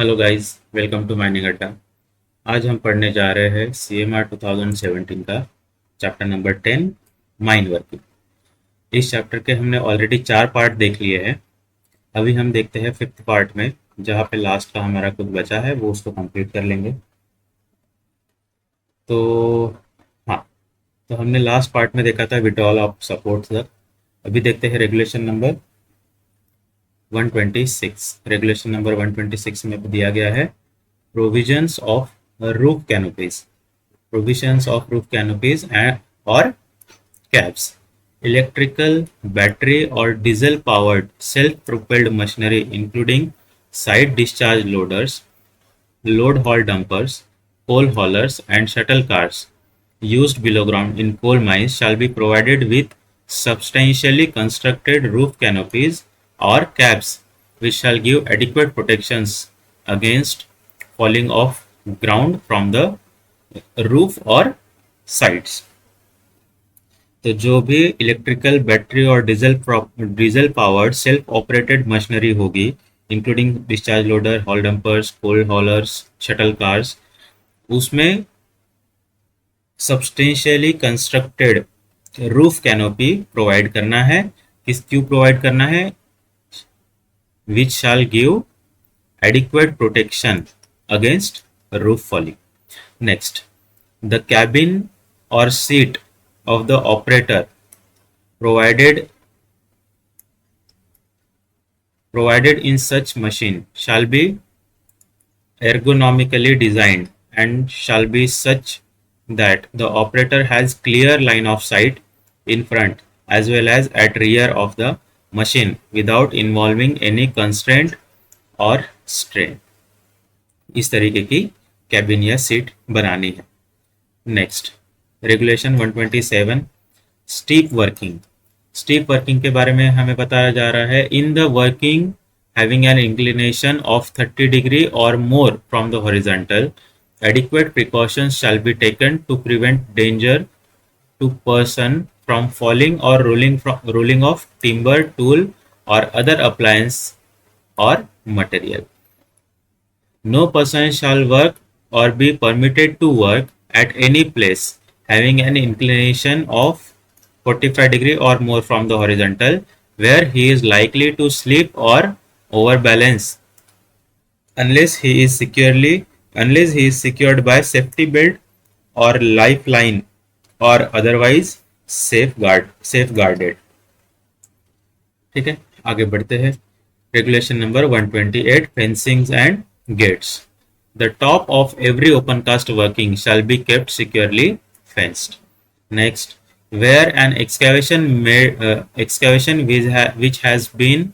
Hello guys, welcome to Mining Adda. आज हम पढ़ने जा रहे हैं CMR 2017 का चैप्टर नंबर 10, माइन वर्किंग। इस चैप्टर के हमने ऑलरेडी 4 पार्ट देख लिए हैं। अभी हम देखते हैं 5th पार्ट में, जहाँ पे लास्ट का हमारा कुछ बचा है वो उसको कंप्लीट कर लेंगे। तो हाँ, तो हमने लास्ट पार्ट में देखा था विड्रॉल ऑफ सपोर्ट तक। अभी देखते हैं रेगुलेशन नंबर 126। रेगुलेशन नंबर 126 में दिया गया है provisions of roof canopies, provisions of roof canopies or caps, electrical, battery or diesel powered self-propelled machinery including side discharge loaders, load haul dumpers, coal haulers and shuttle cars used below ground in coal mines shall be provided with substantially constructed roof canopies or caps which shall give adequate protections against falling off ground from the roof और sides. तो जो भी electrical, battery और diesel powered self operated machinery होगी, including discharge loader, haul dumpers, coal haulers, shuttle cars, उसमें substantially constructed roof canopy provide करना है। क्यों प्रोवाइड करना है? Which shall give adequate protection against roof falling. Next, the cabin or seat of the operator provided in such machine shall be ergonomically designed and shall be such that the operator has clear line of sight in front as well as at rear of the machine without involving any constraint और strain. इस तरीके की cabin या seat बनानी है। Next, regulation 127, steep working. Steep working के बारे में हमें बताया जा रहा है, in the working having an inclination of 30 degree और more from the horizontal, adequate precautions shall be taken to prevent danger to person from falling or rolling off timber, tool or other appliance or material. No person shall work or be permitted to work at any place having an inclination of 45 degree or more from the horizontal where he is likely to slip or overbalance unless he is secured by safety belt or lifeline or otherwise safeguarded। ठीक है, आगे बढ़ते हैं। Regulation number 128, fencings and gates. The top of every open cast working shall be kept securely fenced. Next, where an excavation which has been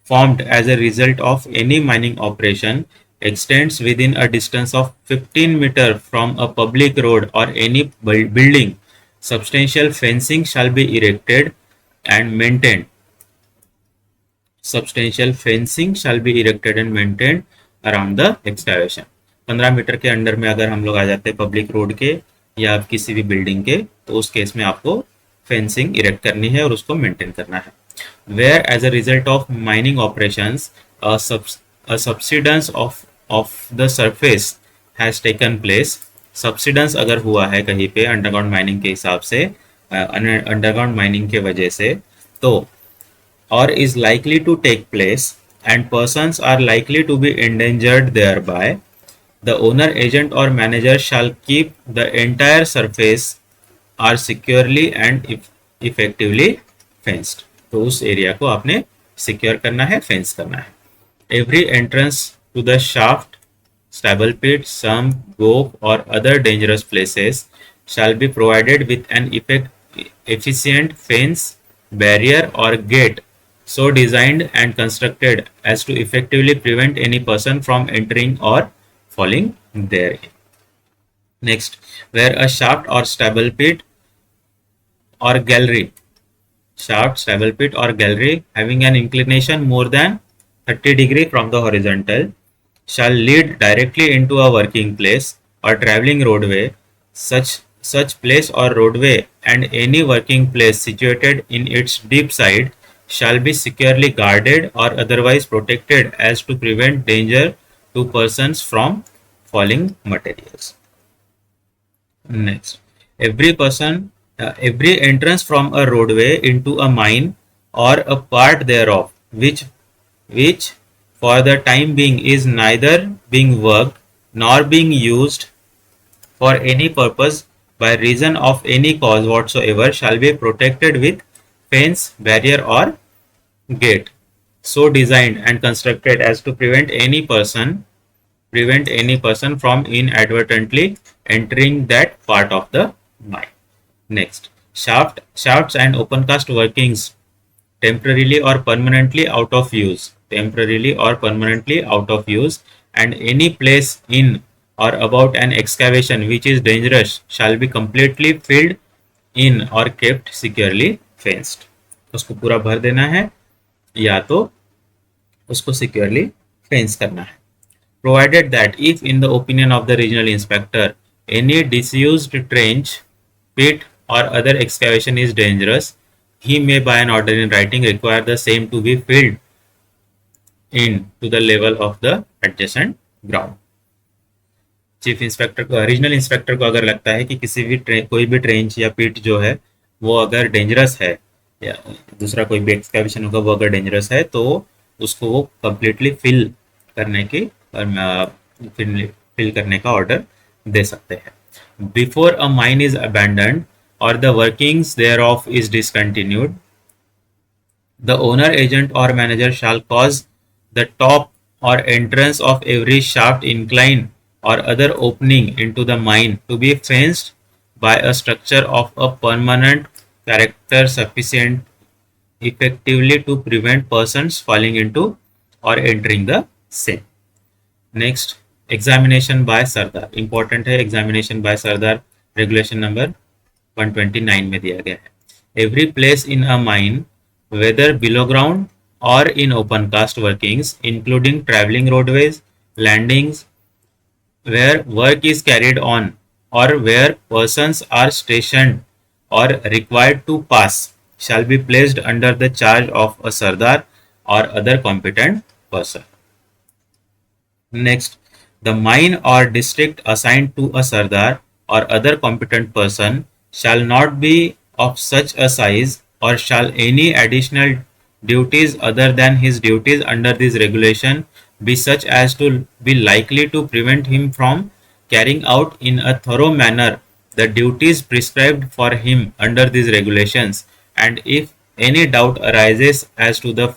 formed as a result of any mining operation extends within a distance of 15 meter from a public road or any building, substantial fencing shall be erected and maintained substantial fencing shall be erected and maintained around the excavation। 15 metre के under में अगर हम लोग आ जाते हैं public road के या किसी भी बिल्डिंग के, तो उस केस में आपको फेंसिंग इरेक्ट करनी है और उसको मेंटेन करना है। Where as a result of mining operations a subsidence of the surface has taken place। Subsidence अगर हुआ है कहीं पे अंडरग्राउंड माइनिंग के हिसाब से, अंडरग्राउंड माइनिंग के वजह से, तो or is likely to take place and persons are likely to be endangered thereby, the owner, agent or manager shall keep the entire surface are securely and effectively fenced। तो उस area को आपने secure करना है, fence करना है। Every entrance to the shaft, stable pit, sump, gope or other dangerous places shall be provided with an efficient fence, barrier or gate so designed and constructed as to effectively prevent any person from entering or falling therein। Next, where a shaft or stable pit or gallery, having an inclination more than 30 degree from the horizontal shall lead directly into a working place or travelling roadway, such place or roadway and any working place situated in its deep side shall be securely guarded or otherwise protected as to prevent danger to persons from falling materials. Next, every entrance from a roadway into a mine or a part thereof, which for the time being is neither being worked nor being used for any purpose by reason of any cause whatsoever, shall be protected with fence, barrier, or gate, so designed and constructed as to prevent any person from inadvertently entering that part of the mine. Next, shafts and open cast workings temporarily or permanently out of use, and any place in or about an excavation which is dangerous shall be completely filled in or kept securely fenced. उसको पूरा भर देना है या तो उसको securely fence करना है. Provided that if in the opinion of the regional inspector any disused trench, pit or other excavation is dangerous, he may by an order in writing require the same to be filled in to the level of the adjacent ground. Chief inspector को, regional inspector को अगर लगता है कि किसी भी कोई भी ट्रेंच या पिट जो है वो अगर डेंजरस है या दूसरा कोई भी एक्सकैवेशन होगा वो अगर डेंजरस है तो उसको वो कम्प्लीटली फिल करने का ऑर्डर दे सकते हैं. Before a mine is abandoned और the workings thereof is discontinued, the owner, agent और manager shall cause the top or entrance of every shaft, incline or other opening into the mine to be fenced by a structure of a permanent character sufficient effectively to prevent persons falling into or entering the same. Next, examination by Sardar. Important है examination by Sardar, regulation number 129 में दिया गया है. Every place in a mine, whether below ground or in open cast workings, including travelling roadways, landings, where work is carried on or where persons are stationed or required to pass, shall be placed under the charge of a Sardar or other competent person. Next, the mine or district assigned to a Sardar or other competent person shall not be of such a size, or shall any additional duties other than his duties under this regulation be such as to be likely to prevent him from carrying out in a thorough manner the duties prescribed for him under these regulations, and if any doubt arises as to the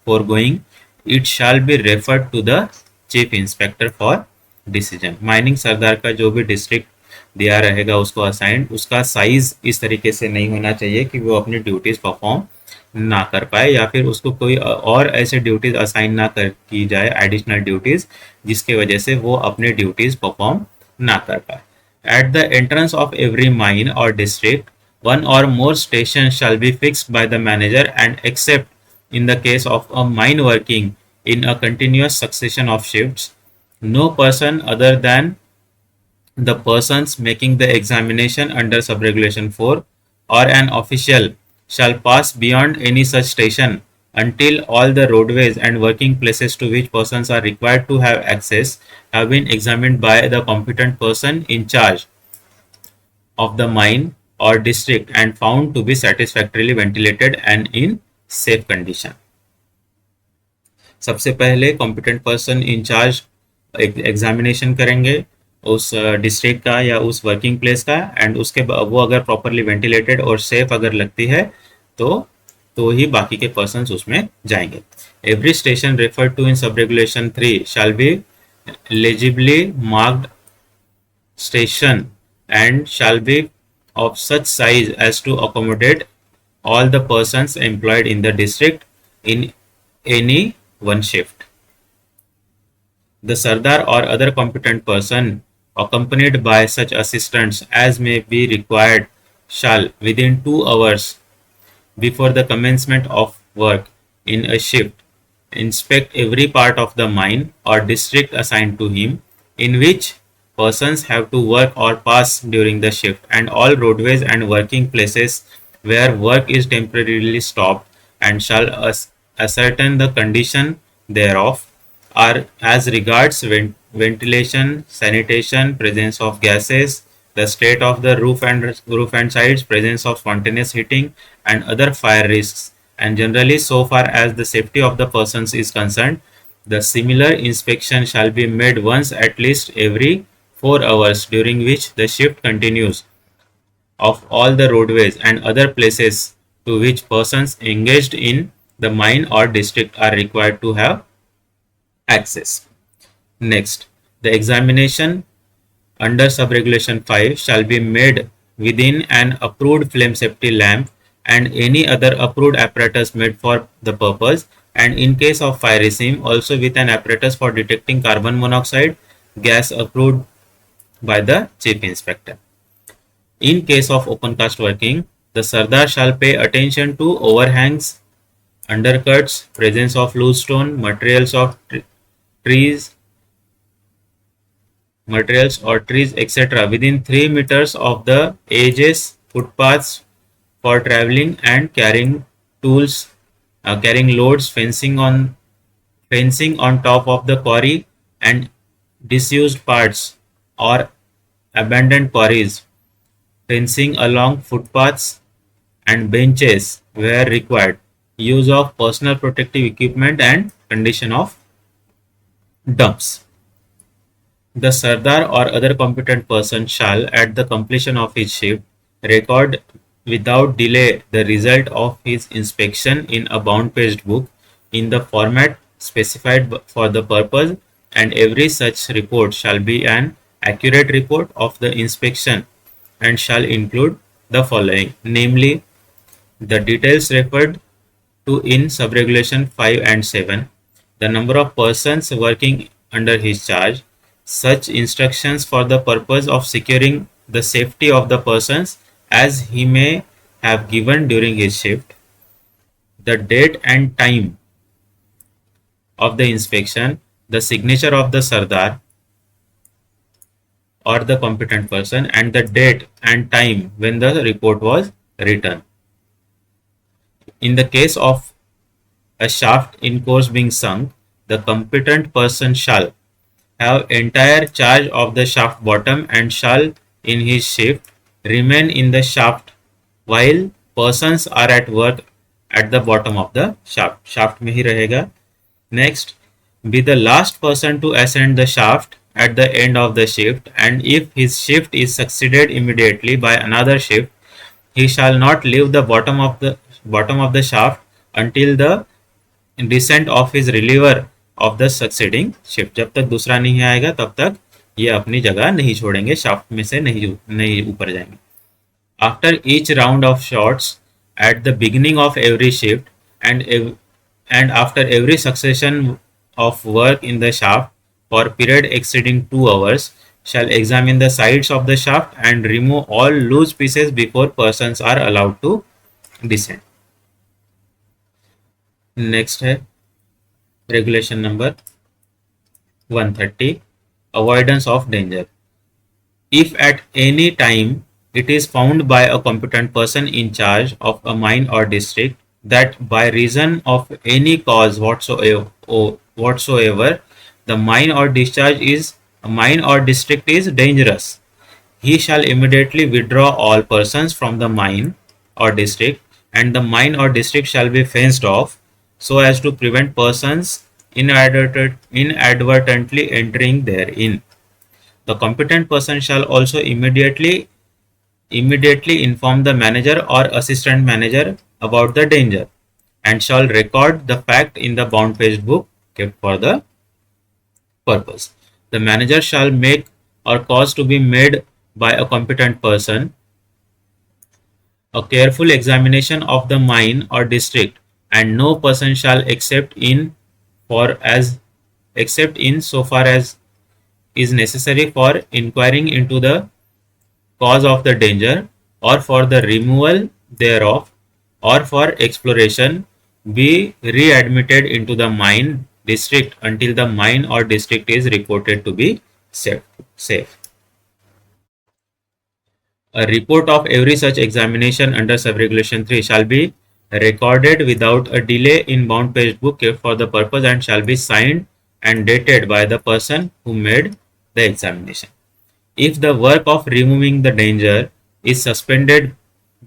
foregoing, it shall be referred to the chief inspector for decision. Mining sardar का जो भी district दिया रहेगा उसको assigned, उसका size इस तरीके से नहीं होना चाहिए कि वो अपनी ड्यूटीज परफॉर्म ना कर पाए या फिर उसको कोई और ऐसे ड्यूटीज असाइन ना कर की जाए, एडिशनल ड्यूटीज, जिसके वजह से वो अपने ड्यूटीज परफॉर्म ना कर पाए. At the entrance of every mine और district, one or more stations shall be fixed by the manager, and except in the case of a mine working in a continuous succession of shifts, no person other than the persons making the examination under subregulation 4 or an official shall pass beyond any such station until all the roadways and working places to which persons are required to have access have been examined by the competent person in charge of the mine or district and found to be satisfactorily ventilated and in safe condition. सबसे पहले competent person in charge examination करेंगे उस district का या उस working place का, and उसके वो अगर प्रॉपरली वेंटिलेटेड और सेफ अगर लगती है तो ही बाकी के पर्सन्स उसमें जाएंगे. Every station referred to in sub regulation 3 shall be legibly marked station and shall be of such size as to accommodate all the persons employed in the district in any one shift. The Sardar or other competent person, accompanied by such assistants as may be required, shall within 2 hours before the commencement of work in a shift inspect every part of the mine or district assigned to him in which persons have to work or pass during the shift, and all roadways and working places where work is temporarily stopped and shall ascertain the condition thereof are as regards ventilation, sanitation, presence of gases, the state of the roof and sides, presence of spontaneous heating and other fire risks, and generally so far as the safety of the persons is concerned, the similar inspection shall be made once at least every 4 hours, during which the shift continues of all the roadways and other places to which persons engaged in the mine or district are required to have access. Next, the examination under subregulation 5 shall be made within an approved flame safety lamp and any other approved apparatus made for the purpose, and in case of fire regime also with an apparatus for detecting carbon monoxide gas approved by the chief inspector. In case of open cast working, the Sardar shall pay attention to overhangs, undercuts, presence of loose stone, trees, etc. within 3 meters of the edges, footpaths for traveling and carrying tools, carrying loads, fencing on top of the quarry and disused parts or abandoned quarries, fencing along footpaths and benches where required, use of personal protective equipment and condition of dumps. The Sardar or other competent person shall, at the completion of his shift, record without delay the result of his inspection in a bound-paged book in the format specified for the purpose, and every such report shall be an accurate report of the inspection and shall include the following, namely the details referred to in subregulation 5 and 7, the number of persons working under his charge, such instructions for the purpose of securing the safety of the persons as he may have given during his shift, the date and time of the inspection, the signature of the Sardar or the competent person, and the date and time when the report was written. In the case of a shaft in course being sunk, the competent person shall have entire charge of the shaft bottom and shall in his shift remain in the shaft while persons are at work at the bottom of the shaft में ही रहेगा. Next, be the last person to ascend the shaft at the end of the shift, and if his shift is succeeded immediately by another shift, he shall not leave the bottom of the shaft until the descent of his reliever of the succeeding shift. जब तक दूसरा नहीं आएगा तब तक ये अपनी जगह नहीं छोड़ेंगे, शाफ्ट में से नहीं ऊपर जाएंगे. After each round of shots at the beginning of every shift and after every succession of work in the shaft for period exceeding 2 hours, shall examine the sides of the shaft and remove all loose pieces before persons are allowed to descend. Next है regulation number 130, avoidance of danger. If at any time it is found by a competent person in charge of a mine or district that by reason of any cause whatsoever the mine or district is dangerous, he shall immediately withdraw all persons from the mine or district, and the mine or district shall be fenced off so as to prevent persons inadvertently entering therein. The competent person shall also immediately inform the manager or assistant manager about the danger and shall record the fact in the bound page book kept for the purpose. The manager shall make or cause to be made by a competent person a careful examination of the mine or district, and no person shall except in so far as is necessary for inquiring into the cause of the danger or for the removal thereof or for exploration, be readmitted into the mine district until the mine or district is reported to be safe. A report of every such examination under subregulation 3 shall be recorded without a delay in bound page book for the purpose and shall be signed and dated by the person who made the examination. If the work of removing the danger is suspended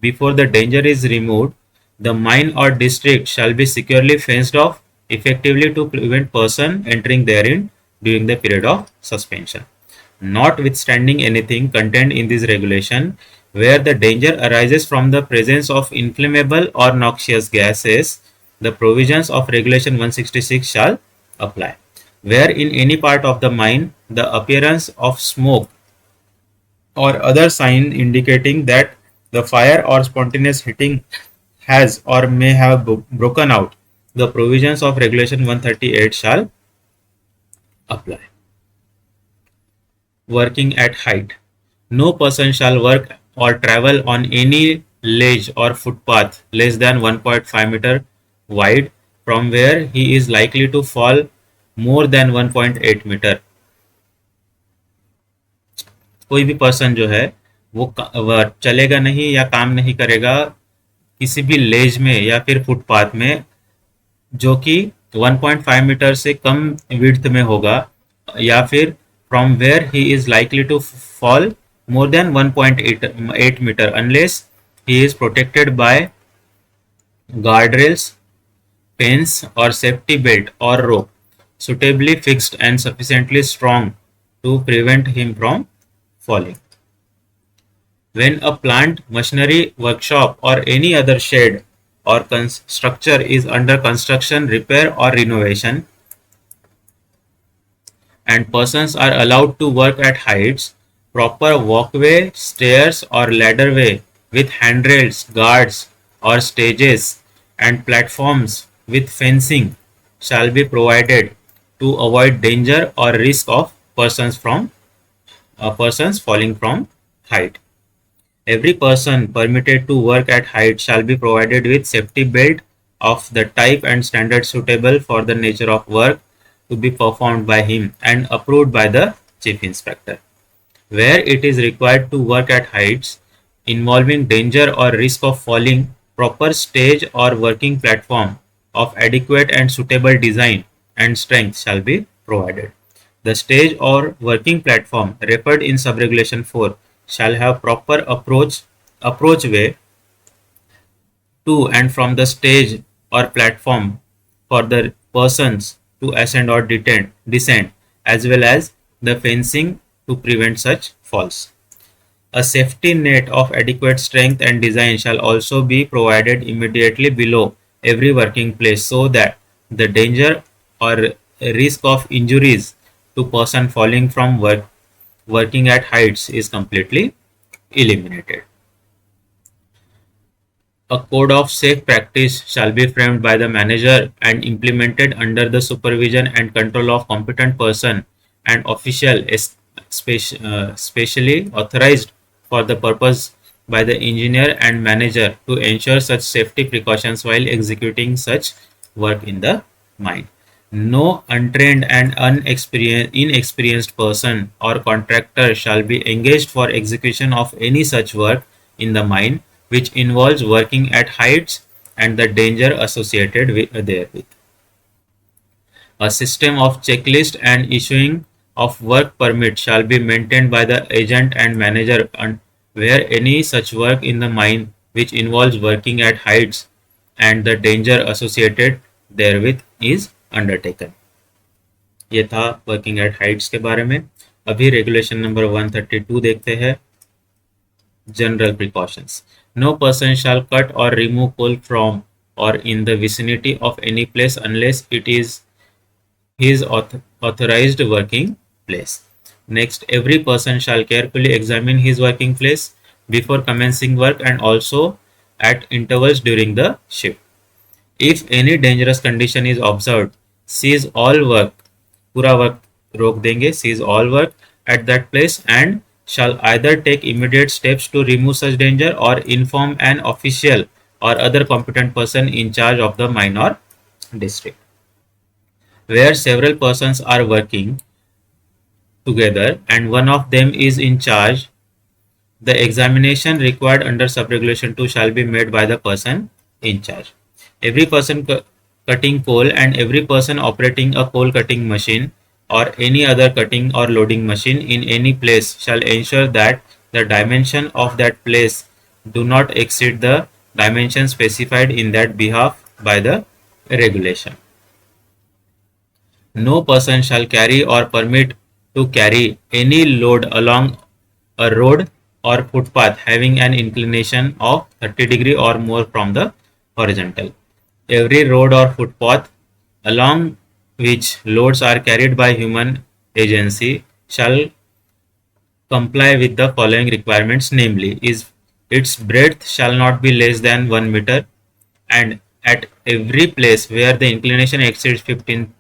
before the danger is removed, the mine or district shall be securely fenced off effectively to prevent person entering therein during the period of suspension. Notwithstanding anything contained in this regulation, where the danger arises from the presence of inflammable or noxious gases, the provisions of Regulation 166 shall apply. Where in any part of the mine the appearance of smoke or other sign indicating that the fire or spontaneous heating has or may have broken out, the provisions of Regulation 138 shall apply. Working at height. No person shall work or travel on any ledge or footpath less than 1.5 meter wide from where he is likely to fall more than 1.8 meter. कोई भी person जो है वो चलेगा नहीं या काम नहीं करेगा किसी भी लेज में या फिर फुटपाथ में जो कि 1.5 मीटर से कम विड्थ में होगा या फिर from where he is likely to fall more than 1.8 meter unless he is protected by guardrails, fence or safety belt or rope suitably fixed and sufficiently strong to prevent him from falling. When a plant, machinery, workshop or any other shed or structure is under construction, repair or renovation, and persons are allowed to work at heights, proper walkway, stairs or ladderway with handrails, guards or stages and platforms with fencing shall be provided to avoid danger or risk of persons falling from height. Every person permitted to work at height shall be provided with safety belt of the type and standard suitable for the nature of work to be performed by him and approved by the chief inspector. Where it is required to work at heights involving danger or risk of falling, proper stage or working platform of adequate and suitable design and strength shall be provided. The stage or working platform referred in subregulation 4 shall have proper approachway to and from the stage or platform for the persons to ascend or descend, as well as the fencing to prevent such falls. A safety net of adequate strength and design shall also be provided immediately below every working place so that the danger or risk of injuries to person falling from working at heights is completely eliminated. A code of safe practice shall be framed by the manager and implemented under the supervision and control of competent person and official specially authorized for the purpose by the engineer and manager to ensure such safety precautions while executing such work in the mine. No untrained and inexperienced person or contractor shall be engaged for execution of any such work in the mine which involves working at heights and the danger associated therewith. A system of checklist and issuing of work permit shall be maintained by the agent and manager where any such work in the mine which involves working at heights and the danger associated therewith is undertaken. ये था working at Heights के बारे में. अभी regulation number 132 देखते हैं. General precautions. No person shall cut or remove coal from or in the vicinity of any place unless it is his authorized working place. Next, every person shall carefully examine his working place before commencing work and also at intervals during the shift. If any dangerous condition is observed, cease all work, पूरा work रोक देंगे, cease all work at that place and shall either take immediate steps to remove such danger or inform an official or other competent person in charge of the mine or district. Where several persons are working together and one of them is in charge, the examination required under subregulation 2 shall be made by the person in charge. Every person cutting coal and every person operating a coal cutting machine or any other cutting or loading machine in any place shall ensure that the dimension of that place do not exceed the dimension specified in that behalf by the regulation. No person shall carry or permit to carry any load along a road or footpath having an inclination of 30 degree or more from the horizontal. Every road or footpath along which loads are carried by human agency shall comply with the following requirements, namely, its breadth shall not be less than 1 meter, and at every place where the inclination exceeds 15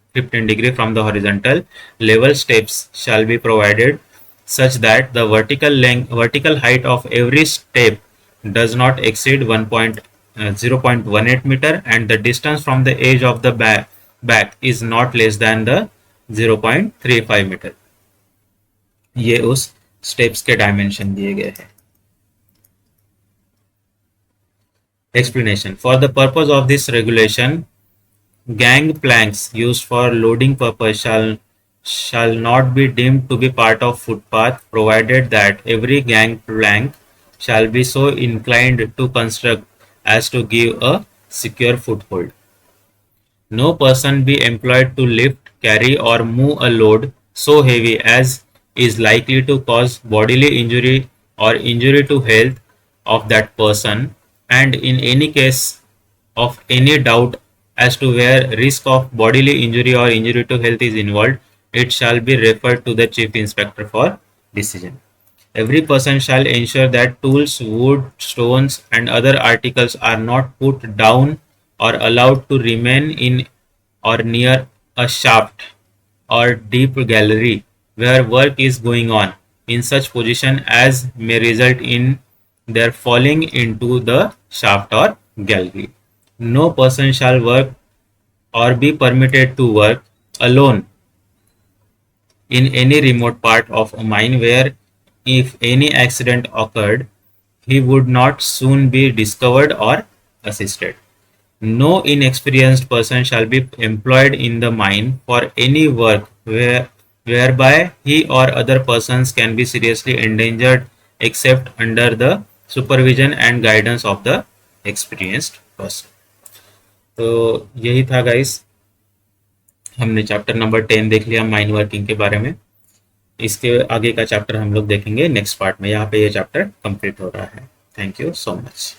degree from the horizontal, level steps shall be provided such that the vertical height of every step does not exceed 0.18 meter, and the distance from the edge of the back is not less than the 0.35 metre. ये उस steps के dimension दिए गए हैं. Explanation. For the purpose of this regulation, gang planks used for loading purpose shall not be deemed to be part of footpath, provided that every gang plank shall be so inclined to construct as to give a secure foothold. No person be employed to lift, carry or move a load so heavy as is likely to cause bodily injury or injury to health of that person, and in any case of any doubt as to where risk of bodily injury or injury to health is involved, it shall be referred to the chief inspector for decision. Every person shall ensure that tools, wood, stones and other articles are not put down or allowed to remain in or near a shaft or deep gallery where work is going on in such position as may result in their falling into the shaft or gallery. No person shall work or be permitted to work alone in any remote part of a mine where, if any accident occurred, he would not soon be discovered or assisted. No inexperienced person shall be employed in the mine for any work whereby he or other persons can be seriously endangered except under the supervision and guidance of the experienced person. तो यही था guys, हमने chapter number 10 देख लिया mine working के बारे में. इसके आगे का चैप्टर हम लोग देखेंगे नेक्स्ट पार्ट में. यहाँ पे ये चैप्टर कंप्लीट हो रहा है. Thank you so much.